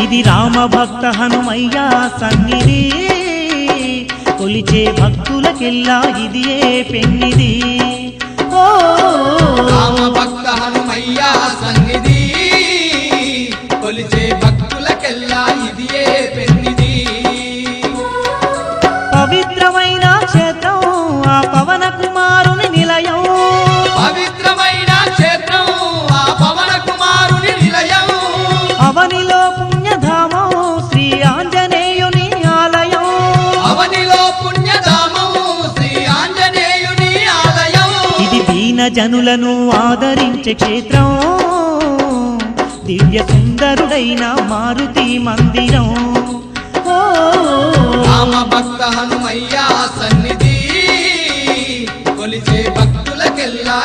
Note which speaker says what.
Speaker 1: ఇది రామ భక్త హనుమయ్య సన్నిధి కొలిచే భక్తులకెల్లా ఇది పెన్నిది ఓ
Speaker 2: రామ భక్త హనుమయ్య సన్నిధి కొలిచే భక్తులకెల్లా ఇది పెన్నిది
Speaker 1: పవిత్రమైన క్షేత్రం ఆ పవన కుమారుని నిలయం
Speaker 2: పవిత్రమైన క్షేత్రం ఆ పవన కుమారుని నిలయం
Speaker 1: అవనిలో పుణ్యధామం శ్రీ ఆంజనేయుని ఆలయం
Speaker 2: అవనిలో పుణ్యధామం శ్రీ ఆంజనేయుని ఆలయం
Speaker 1: ఇది దీన జనులను ఆదరించే క్షేత్రం దివ్య సుందరుడైన మారుతి మందిరం ఓ
Speaker 2: రామ భక్త హనుమయ్య సన్నిధి కొలిచే భక్తులకెల్లా